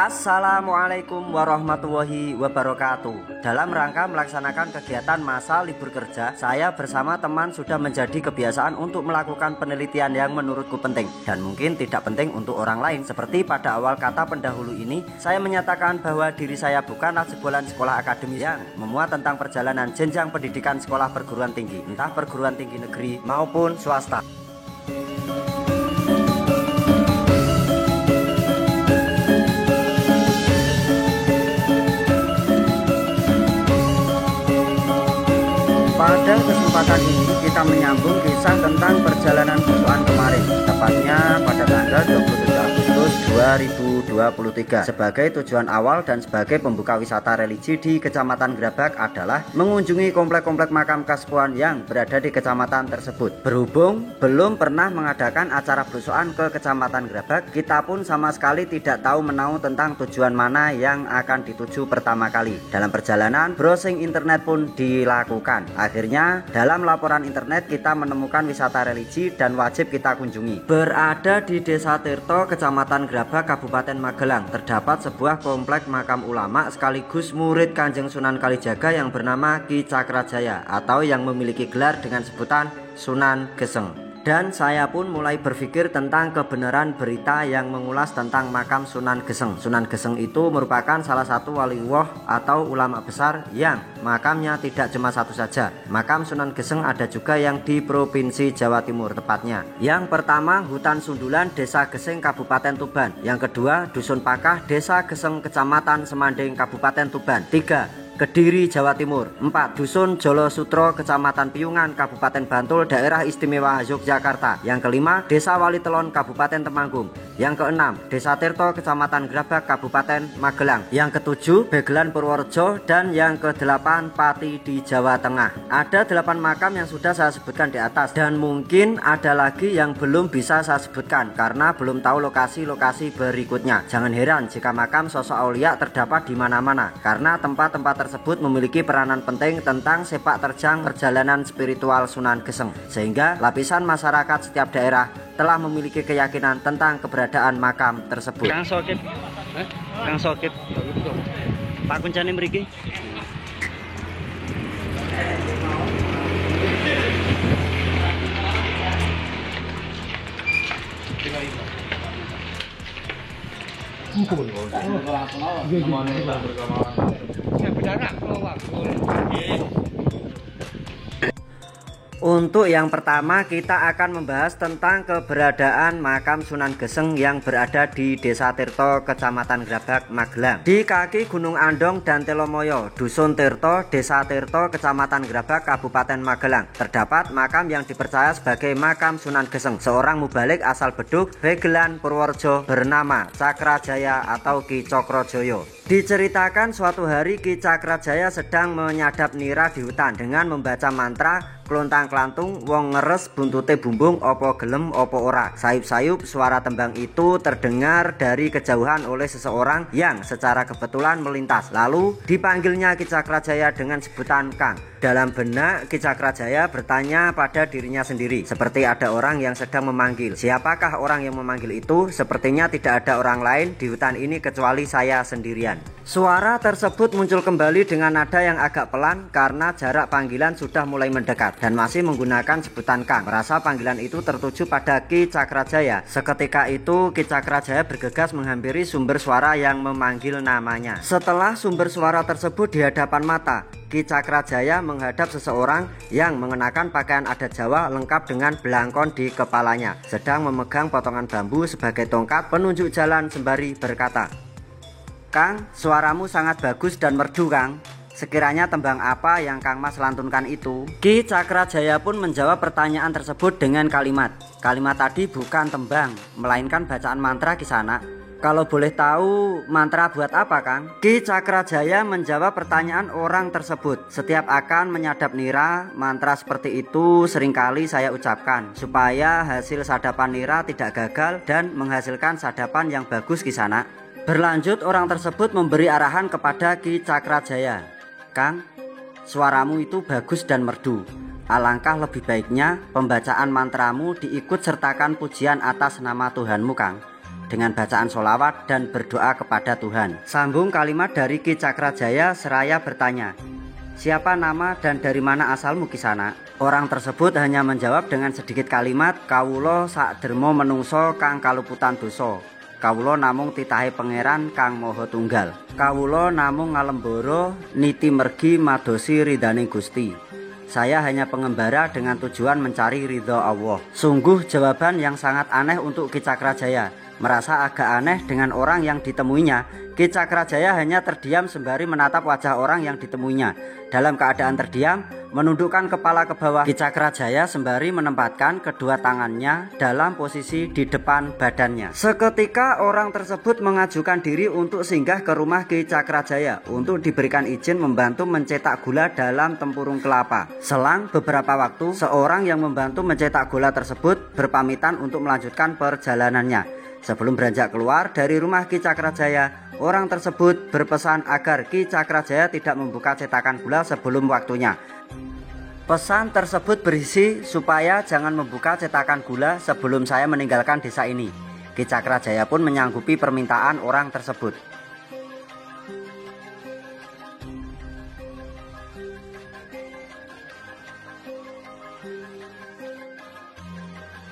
Assalamualaikum warahmatullahi wabarakatuh. Dalam rangka melaksanakan kegiatan masa libur kerja, saya bersama teman sudah menjadi kebiasaan untuk melakukan penelitian yang menurutku penting dan mungkin tidak penting untuk orang lain. Seperti pada awal kata pendahulu ini, saya menyatakan bahwa diri saya bukanlah sebulan sekolah akademis yang memuat tentang perjalanan jenjang pendidikan sekolah perguruan tinggi, entah perguruan tinggi negeri maupun swasta. Pada kesempatan ini kita menyambung kisah tentang perjalanan besuan kemarin, tepatnya pada tanggal 27 Agustus 2023. Sebagai tujuan awal dan sebagai pembuka wisata religi di Kecamatan Grabak adalah mengunjungi komplek-komplek makam Kasepuhan yang berada di kecamatan tersebut. Berhubung belum pernah mengadakan acara besuan ke Kecamatan Grabak, kita pun sama sekali tidak tahu menahu tentang tujuan mana yang akan dituju pertama kali. Dalam perjalanan, browsing internet pun dilakukan. Akhirnya dalam laporan internet kita menemukan wisata religi dan wajib kita kunjungi. Berada di Desa Tirto, Kecamatan Grabak, Kabupaten Magelang, terdapat sebuah komplek makam ulama sekaligus murid Kanjeng Sunan Kalijaga yang bernama Ki Cakrajaya atau yang memiliki gelar dengan sebutan Sunan Geseng. Dan saya pun mulai berpikir tentang kebenaran berita yang mengulas tentang makam Sunan Geseng. Sunan Geseng itu merupakan salah satu waliullah atau ulama besar yang makamnya tidak cuma satu saja. Makam Sunan Geseng ada juga yang di Provinsi Jawa Timur tepatnya. Yang pertama, Hutan Sundulan, Desa Geseng, Kabupaten Tuban. Yang kedua, Dusun Pakah, Desa Geseng, Kecamatan Semanding, Kabupaten Tuban. 3. Kediri, Jawa Timur. 4. Dusun Jolo Sutro, Kecamatan Piungan, Kabupaten Bantul, Daerah Istimewa Yogyakarta. Yang kelima, Desa Walitelon, Kabupaten Temanggung. Yang keenam, Desa Tirto, Kecamatan Grabak, Kabupaten Magelang. Yang ketujuh, Begelan Purworejo. Dan yang kedelapan, Pati di Jawa Tengah. Ada 8 makam yang sudah saya sebutkan di atas, dan mungkin ada lagi yang belum bisa saya sebutkan karena belum tahu lokasi-lokasi berikutnya. Jangan heran jika makam sosok aulia terdapat di mana-mana, karena tempat-tempat tersebut memiliki peranan penting tentang sepak terjang perjalanan spiritual Sunan Geseng, sehingga lapisan masyarakat setiap daerah telah memiliki keyakinan tentang keberadaan makam tersebut. Kang Sokip, Kang Sokip, Pak kuncane mriki. Untuk yang pertama, kita akan membahas tentang keberadaan makam Sunan Geseng yang berada di Desa Tirto, Kecamatan Grabak, Magelang. Di kaki Gunung Andong dan Telomoyo, Dusun Tirto, Desa Tirto, Kecamatan Grabak, Kabupaten Magelang, terdapat makam yang dipercaya sebagai makam Sunan Geseng, seorang mubalik asal Bedug, Begelan Purworejo bernama Cakrajaya atau Ki Cokrojoyo. Diceritakan suatu hari Ki Cakrajaya sedang menyadap nira di hutan dengan membaca mantra klontang-klantung, wong ngeres buntute bumbung, opo gelem opo ora. Sayup-sayup suara tembang itu terdengar dari kejauhan oleh seseorang yang secara kebetulan melintas. Lalu dipanggilnya Ki Cakrajaya dengan sebutan Kang. Dalam benak Ki Cakrajaya bertanya pada dirinya sendiri, seperti ada orang yang sedang memanggil. Siapakah orang yang memanggil itu? Sepertinya tidak ada orang lain di hutan ini kecuali saya sendirian. Suara tersebut muncul kembali dengan nada yang agak pelan karena jarak panggilan sudah mulai mendekat dan masih menggunakan sebutan Kang. Merasa panggilan itu tertuju pada Ki Cakrajaya. Seketika itu Ki Cakrajaya bergegas menghampiri sumber suara yang memanggil namanya. Setelah sumber suara tersebut di hadapan mata, Ki Cakrajaya menghadap seseorang yang mengenakan pakaian adat Jawa lengkap dengan belangkon di kepalanya, sedang memegang potongan bambu sebagai tongkat penunjuk jalan sembari berkata, "Kang, suaramu sangat bagus dan merdu, Kang. Sekiranya tembang apa yang Kang Mas lantunkan itu?" Ki Cakrajaya pun menjawab pertanyaan tersebut dengan kalimat tadi bukan tembang, melainkan bacaan mantra Kisana. Kalau boleh tahu, mantra buat apa, Kang? Ki Cakrajaya menjawab pertanyaan orang tersebut. Setiap akan menyadap nira, mantra seperti itu seringkali saya ucapkan supaya hasil sadapan nira tidak gagal dan menghasilkan sadapan yang bagus, Kisana. Berlanjut, orang tersebut memberi arahan kepada Ki Cakrajaya. "Kang, suaramu itu bagus dan merdu. Alangkah lebih baiknya pembacaan mantramu diikut sertakan pujian atas nama Tuhanmu, Kang. dengan bacaan sholawat dan berdoa kepada Tuhan. Sambung kalimat dari Ki Cakrajaya seraya bertanya, "Siapa nama dan dari mana asalmu Kisana?" Orang tersebut hanya menjawab dengan sedikit kalimat, "Kawula sak derma menungso kang kaluputan dosa. Kawula namung titahe pangeran kang maha tunggal. Kawula namung ngalembara niti mergi madosi ridhaning Gusti. Saya hanya pengembara dengan tujuan mencari ridha Allah." Sungguh jawaban yang sangat aneh untuk Ki Cakrajaya. Merasa agak aneh dengan orang yang ditemuinya, Ki Cakrajaya hanya terdiam sembari menatap wajah orang yang ditemuinya. Dalam keadaan terdiam, menundukkan kepala ke bawah, Ki Cakrajaya sembari menempatkan kedua tangannya dalam posisi di depan badannya. Seketika orang tersebut mengajukan diri untuk singgah ke rumah Ki Cakrajaya untuk diberikan izin membantu mencetak gula dalam tempurung kelapa. Selang beberapa waktu, seorang yang membantu mencetak gula tersebut berpamitan untuk melanjutkan perjalanannya. Sebelum beranjak keluar dari rumah Ki Cakrajaya, orang tersebut berpesan agar Ki Cakrajaya tidak membuka cetakan gula sebelum waktunya. Pesan tersebut berisi supaya jangan membuka cetakan gula sebelum saya meninggalkan desa ini. Ki Cakrajaya pun menyanggupi permintaan orang tersebut.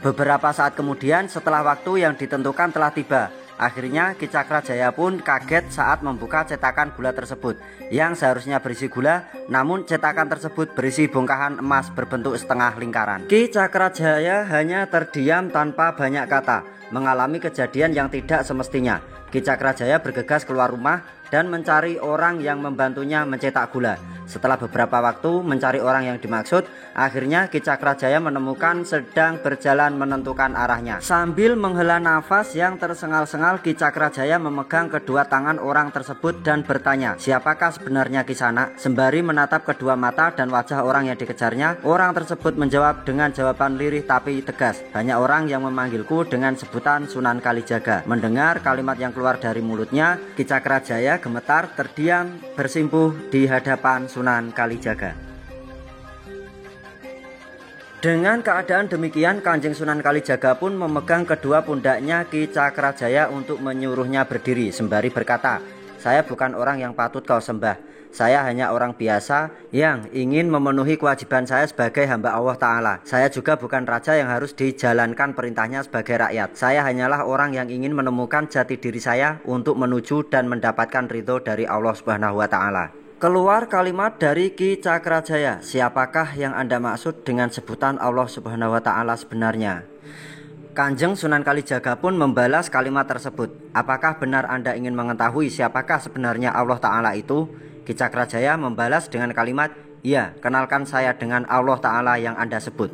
Beberapa saat kemudian, setelah waktu yang ditentukan telah tiba, akhirnya Ki Cakrajaya pun kaget saat membuka cetakan gula tersebut yang seharusnya berisi gula, namun cetakan tersebut berisi bongkahan emas berbentuk setengah lingkaran. Ki Cakrajaya hanya terdiam tanpa banyak kata, mengalami kejadian yang tidak semestinya. Ki Cakrajaya bergegas keluar rumah dan mencari orang yang membantunya mencetak gula. Setelah beberapa waktu mencari orang yang dimaksud, akhirnya Ki Cakrajaya menemukan sedang berjalan menentukan arahnya. Sambil menghela nafas yang tersengal-sengal, Ki Cakrajaya memegang kedua tangan orang tersebut dan bertanya, "Siapakah sebenarnya Kisana?" Sembari menatap kedua mata dan wajah orang yang dikejarnya, orang tersebut menjawab dengan jawaban lirih tapi tegas, "Banyak orang yang memanggilku dengan sebutan Sunan Kalijaga." Mendengar kalimat yang keluar dari mulutnya, Ki Cakrajaya gemetar, terdiam, bersimpuh di hadapan Sunan Kalijaga. Dengan keadaan demikian, Kanjeng Sunan Kalijaga pun memegang kedua pundaknya Ki Cakrajaya untuk menyuruhnya berdiri, sembari berkata, "Saya bukan orang yang patut kau sembah. Saya hanya orang biasa yang ingin memenuhi kewajiban saya sebagai hamba Allah Ta'ala. Saya juga bukan raja yang harus dijalankan perintahnya sebagai rakyat. Saya hanyalah orang yang ingin menemukan jati diri saya untuk menuju dan mendapatkan ridho dari Allah Subhanahu wa Ta'ala." Keluar kalimat dari Ki Cakrajaya, "Siapakah yang Anda maksud dengan sebutan Allah Subhanahu wa Ta'ala sebenarnya?" Kanjeng Sunan Kalijaga pun membalas kalimat tersebut, "Apakah benar Anda ingin mengetahui siapakah sebenarnya Allah Ta'ala itu?" Ki Cakrajaya membalas dengan kalimat, "Ya, kenalkan saya dengan Allah Ta'ala yang Anda sebut."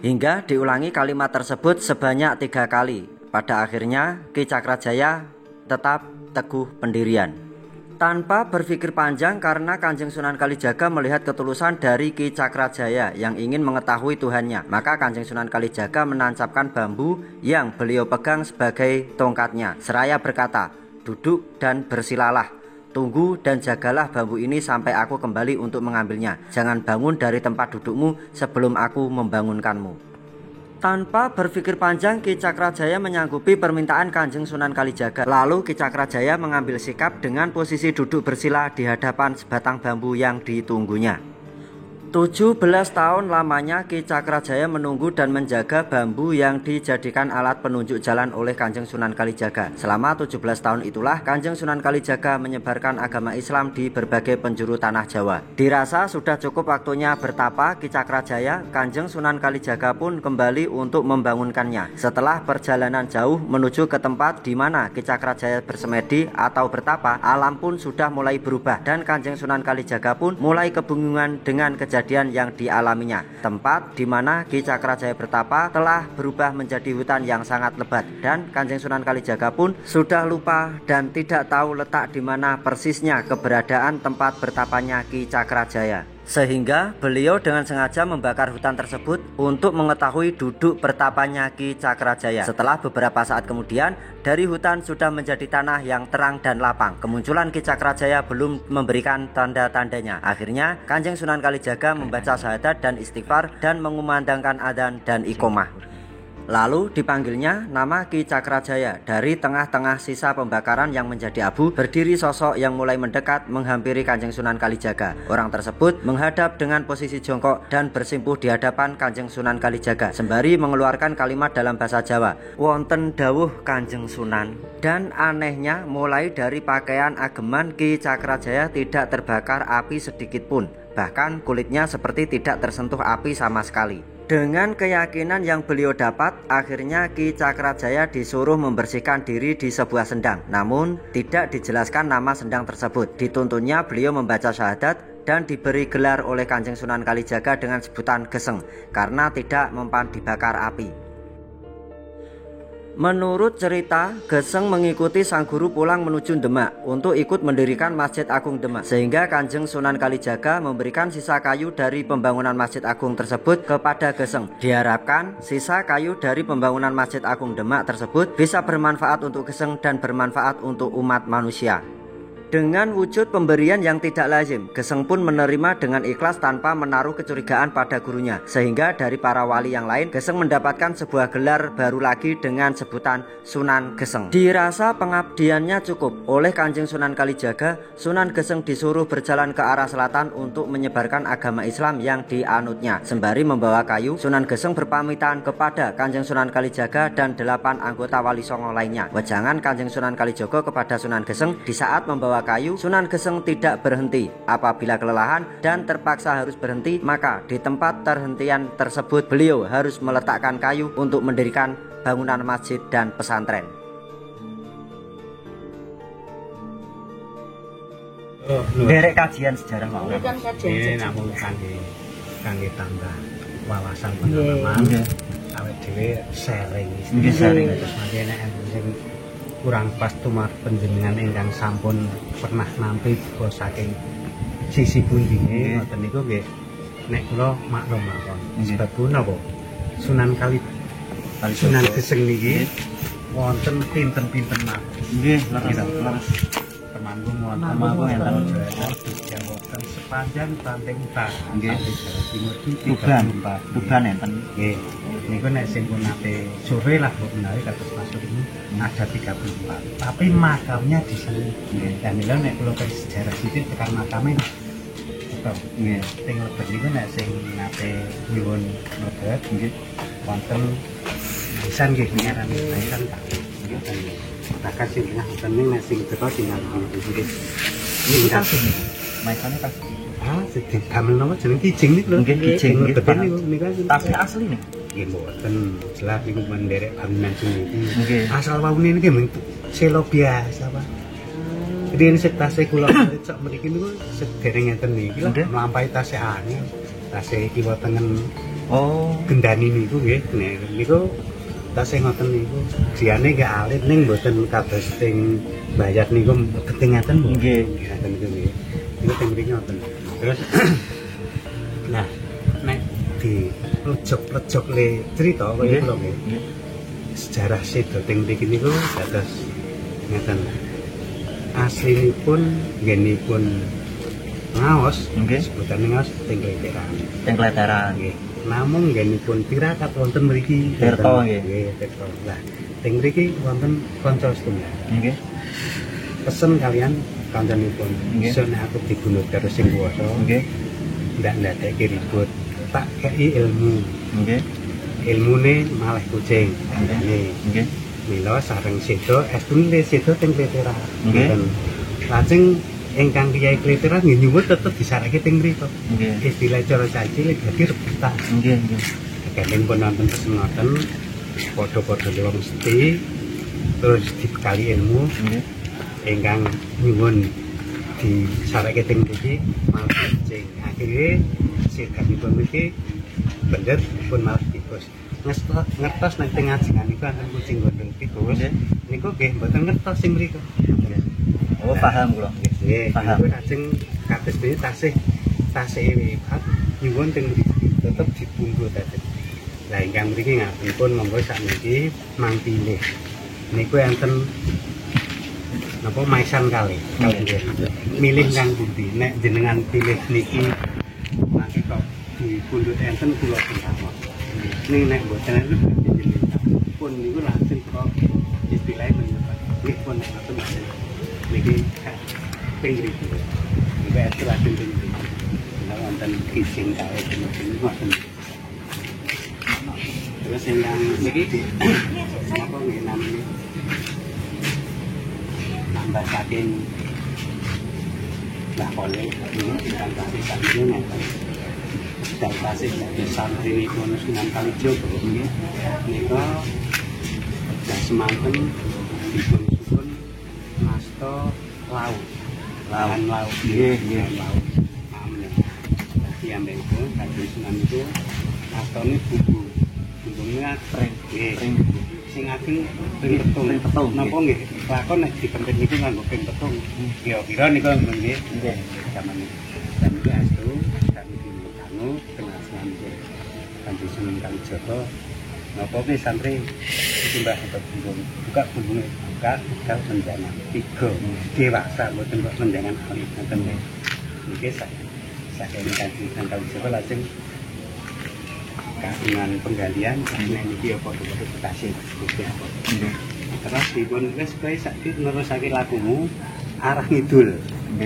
Hingga diulangi kalimat tersebut sebanyak 3 kali. Pada akhirnya Ki Cakrajaya tetap teguh pendirian. Tanpa berpikir panjang, karena Kanjeng Sunan Kalijaga melihat ketulusan dari Ki Cakrajaya yang ingin mengetahui Tuhannya, maka Kanjeng Sunan Kalijaga menancapkan bambu yang beliau pegang sebagai tongkatnya, seraya berkata, "Duduk dan bersilalah. Tunggu dan jagalah bambu ini sampai aku kembali untuk mengambilnya. Jangan bangun dari tempat dudukmu sebelum aku membangunkanmu." Tanpa berpikir panjang, Ki Cakrajaya menyanggupi permintaan Kanjeng Sunan Kalijaga. Lalu Ki Cakrajaya mengambil sikap dengan posisi duduk bersila di hadapan sebatang bambu yang ditunggunya. 17 tahun lamanya Ki Cakrajaya menunggu dan menjaga bambu yang dijadikan alat penunjuk jalan oleh Kanjeng Sunan Kalijaga. Selama 17 tahun itulah Kanjeng Sunan Kalijaga menyebarkan agama Islam di berbagai penjuru tanah Jawa. Dirasa sudah cukup waktunya bertapa Ki Cakrajaya, Kanjeng Sunan Kalijaga pun kembali untuk membangunkannya. Setelah perjalanan jauh menuju ke tempat di mana Ki Cakrajaya bersemedi atau bertapa, alam pun sudah mulai berubah dan Kanjeng Sunan Kalijaga pun mulai kebingungan dengan kejadian yang dialaminya. Tempat di mana Ki Cakrajaya bertapa telah berubah menjadi hutan yang sangat lebat dan Kanjeng Sunan Kalijaga pun sudah lupa dan tidak tahu letak di mana persisnya keberadaan tempat bertapanya Ki Cakrajaya. Sehingga beliau dengan sengaja membakar hutan tersebut untuk mengetahui duduk bertapanya Ki Cakrajaya. Setelah beberapa saat kemudian, dari hutan sudah menjadi tanah yang terang dan lapang. Kemunculan Ki Cakrajaya belum memberikan tanda-tandanya. Akhirnya Kanjeng Sunan Kalijaga membaca syahadat dan istighfar dan mengumandangkan adzan dan iqomah. Lalu dipanggilnya nama Ki Cakrajaya. Dari tengah-tengah sisa pembakaran yang menjadi abu, berdiri sosok yang mulai mendekat menghampiri Kanjeng Sunan Kalijaga. Orang tersebut menghadap dengan posisi jongkok dan bersimpuh di hadapan Kanjeng Sunan Kalijaga, sembari mengeluarkan kalimat dalam bahasa Jawa. Wonten dawuh Kanjeng Sunan. Dan anehnya, mulai dari pakaian ageman Ki Cakrajaya tidak terbakar api sedikit pun. Bahkan kulitnya seperti tidak tersentuh api sama sekali. Dengan keyakinan yang beliau dapat, akhirnya Ki Cakrajaya disuruh membersihkan diri di sebuah sendang. Namun tidak dijelaskan nama sendang tersebut. Dituntunnya beliau membaca syahadat dan diberi gelar oleh Kanjeng Sunan Kalijaga dengan sebutan Geseng karena tidak mempan dibakar api. Menurut cerita, Geseng mengikuti sang guru pulang menuju Demak untuk ikut mendirikan Masjid Agung Demak, sehingga Kanjeng Sunan Kalijaga memberikan sisa kayu dari pembangunan Masjid Agung tersebut kepada Geseng. Diharapkan sisa kayu dari pembangunan Masjid Agung Demak tersebut bisa bermanfaat untuk Geseng dan bermanfaat untuk umat manusia. Dengan wujud pemberian yang tidak lazim, Geseng pun menerima dengan ikhlas tanpa menaruh kecurigaan pada gurunya. Sehingga dari para wali yang lain, Geseng mendapatkan sebuah gelar baru lagi dengan sebutan Sunan Geseng. Dirasa pengabdiannya cukup oleh Kanjeng Sunan Kalijaga, Sunan Geseng disuruh berjalan ke arah selatan untuk menyebarkan agama Islam yang dianutnya. Sembari membawa kayu, Sunan Geseng berpamitan kepada Kanjeng Sunan Kalijaga dan 8 anggota Wali Songo lainnya. Wejangan Kanjeng Sunan Kalijogo kepada Sunan Geseng, di saat membawa kayu, Sunan Geseng tidak berhenti. Apabila kelelahan dan terpaksa harus berhenti, maka di tempat terhentian tersebut beliau harus meletakkan kayu untuk mendirikan bangunan masjid dan pesantren. Derek kajian sejarah mau. Ini namun kangge tambah wawasan pengalaman. Awet dhewe sharing. Terus mangkene sing kurang pas tumar penjenengan ingkang sampun pernah nampi saking sisi pundi ngoten niku nggih nek kula maklum mawon. Sebab punapa Sunan Sunan Geseng niki wonten pinten-pinten mawon. Nggih, leres. Temanggung wonten enten wonten sepanjang Banteng Utara. Nggih, Jawa Timur iki Tuban enten. Nggih. Niku nek sing pun nate sore lah kok menawi kados masuk ini ada 34. Tapi makamnya di sini. Nggih. Dan lha nek kula ke sejarah sithik tekan makame betul. Nggih. Sing lebet niku nek sing nate nyuwun mlebet nggih wonten pisan nggih ngarani pisan Pak. Nggih. Takkan sing ngoten ning nek sing teko tinggal nggih. Ini kasih. Maisane pas sing damel napa jeneng kijing niku lho. Nggih kijing niku tapi asli nih. Nggih mboten jelas niku menderek bangunan sini. Nggih. Asal waune niki mung selo biasa, Pak. Riyen setase kula cok mriki niku sedereng ngeten niki lho mlampahi tase angin. Tase kiwa tengen. Oh, gendani niku nggih. Niku tase ngoten niku. Diane nggih alit ning mboten kados sing bayat niku penting ngeten nggih. Ngeten niku nggih. Niku teng mriki ngoten. Terus nah nek di lejok-lejok le cerita kaya kula nggih. Sejarah sedo teng mriki niku dados ngeten. Aslinipun nggenipun ngaos nggih sebutane ngaos teng Kleteran. Teng Kleteran nggih. Namun nggenipun tirakat wonten mriki Tirta nggih. Tirta. Lah teng mriki wonten kanca setunggal. Nggih. Pesen kalian kancanipun. Iso nek aku dibunuh karo sing kuwasa. Nggih. Ndak ndadekke ribut. Tak kei ilmu. Nggih. Ilmune malih kucing. Nggih. Nggih. Mila sareng sedo estune sedo teng Kleteran. Nggih. Lajeng ingkang Kyai Kleteran nggih nyuwun tetep disareke teng mriku. Nggih. Istilah cara saiki dadi rebutan. Nggih, nggih. Kalian pun nonton pesen ngoten padha-padha dewa mesti terus dibekali ilmu. Nggih. Ingkang nyuwun disareke teng mriki malih kucing. Akhire sedanipun mriki bener pun malih tikus. Ngertos nek teng ajengan niku enten kucing gondol tikus. Niku nggih mboten ngertos sing mriku. Oh, paham kula. Nggih, paham. Niku lajeng kados dene tasih wiwat nyuwun teng mriki tetep dibungkut tadi. Lah ingkang mriki ngapunipun monggo sakniki mangpilih. Niku enten napa maisan kali. Milih kang pundi nek jenengan pilih niki mangke kok dipundhut enten kula pun. Ning nek mboten jenengan pun niku langsung kok istilahnya menyebut nggih pun atau mboten niki pinggir itu niki itu langsung pinggir nek wonten kising kae ngoten terus yang niki apa nggih namanya nambah saking lah boleh ini kita kasih saking ngoten dan kasih dari santri pun Sunan Kalijogo ini nika semanten dipun ngasto laut nggih laut dadi ambek itu kanjeng Sunan itu ngastone bumbune pring sing ageng pring petung napa nggih lakon nek dipendhet niku nganggo pring petung kira-kira nika nggih jaman dan iki astu kami anu kenasian kanjeng Sunan Kalijogo napa ki santri simbah buka bumbune buka menjangan 3 dewasa mboten kok menjangan alit ngoten niki saking kanjeng Kalijogo lajeng kagungan penggalian nek niki apa kudu kasih bukti apa terus dipun wis kowe sakit nerusake lakumu arah ngidul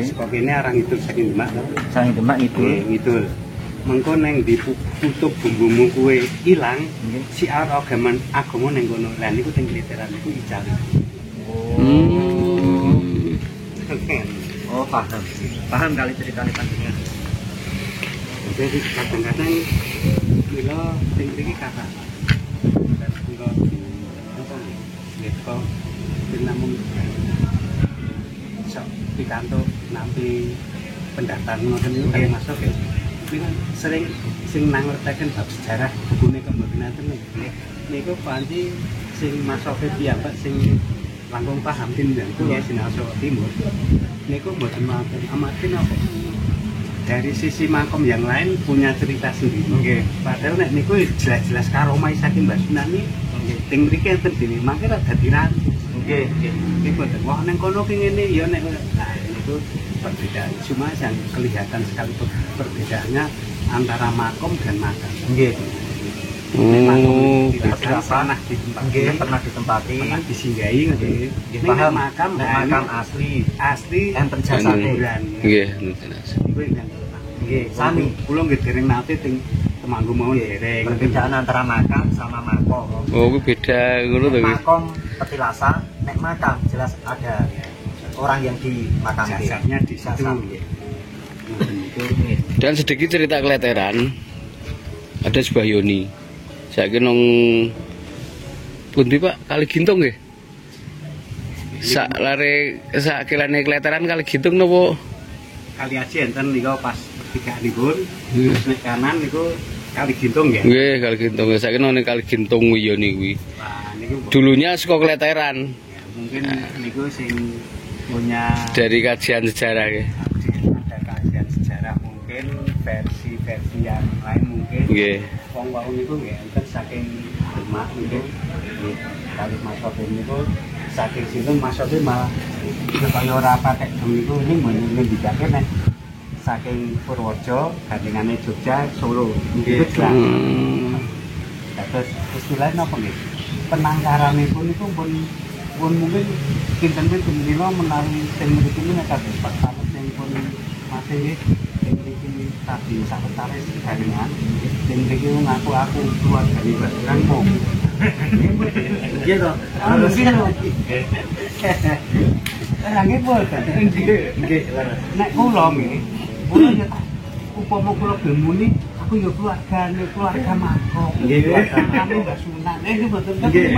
saka kene arah ngidul saking Demak ngidul mengko neng ditutup bumbumu kuwe ilang siar agama neng kono lha niku teng literan niku ical paham kali ceritane panjenengan jadi kadang-kadang kula sing mriki kata dan kula apa nggih kok namung sok pikantuk nampi pendatang ngoten niku kaya masuk ya sering sing nanglerteken bab sejarah bukune kemboten enten niku panci sing masoke piyambak sing langkung paham tindak kula Sinarso Timur niku mboten amatin apa dari sisi makom yang lain punya cerita sendiri. Okay. Padahal nek niku jelas-jelas karomai saking Mbah Sunani ting mriki enten dene mangke ra dadi rancu. Nggih, nggih. Mboten wah neng kono ki ngene ya nek nah itu perbedaan cuma yang kelihatan sekali perbedaannya antara makom dan makam. Nggih. Tidak pernah ditempati, pernah disinggahi nggih. Paham makam asli enten jasa kuburan. Nggih, nggih, sami. Kula nggih dereng nate teng Temanggung mawon dereng. Perbedaan antara makam sama makom. Oh, kuwi beda ngono to. Makom petilasan, nek makam jelas ada orang yang dimakamkan. Jasadnya di situ. Dan sedikit cerita keleteran. Ada sebuah Yoni. Saiki nang pundi Pak? Kali Gintung nggih. Sak lare sak kilane kleteran Kali Gintung napa? Kali Aji enten niku pas tigaanipun. Terus nek kanan niku Kali Gintung ya. Nggih, Kali Gintung. Saiki nang Kali Gintung Yoni kuwi. Wah, niku dulunya saka kleteran. Ya, mungkin niku sing punya dari kajian sejarah nggih. Ada kajian sejarah mungkin versi yang lain mungkin. Nggih. Wong wau niku nggih enten saking Demak niku nggih kali masobe niku saking situ masobe malah kaya ora patek niku ini ngendikake nek saking Purworejo gandengane Jogja Solo nggih. Terus istilahnya apa nggih? Penangkaranipun niku pun mungkin kinten-kinten nila menawi sing mriki nek kados Pak sing pun masih nggih ini tadi sekretaris jaringan dan mriki ngaku aku keluar dari Basranmu. Nggih to. Harus nggih boten. Nggih. Nek kula nggih, kula ya upama kula gemuni aku ya keluarga mako. Nggih, keluarga Mbah Sunan. Nggih boten. Nggih.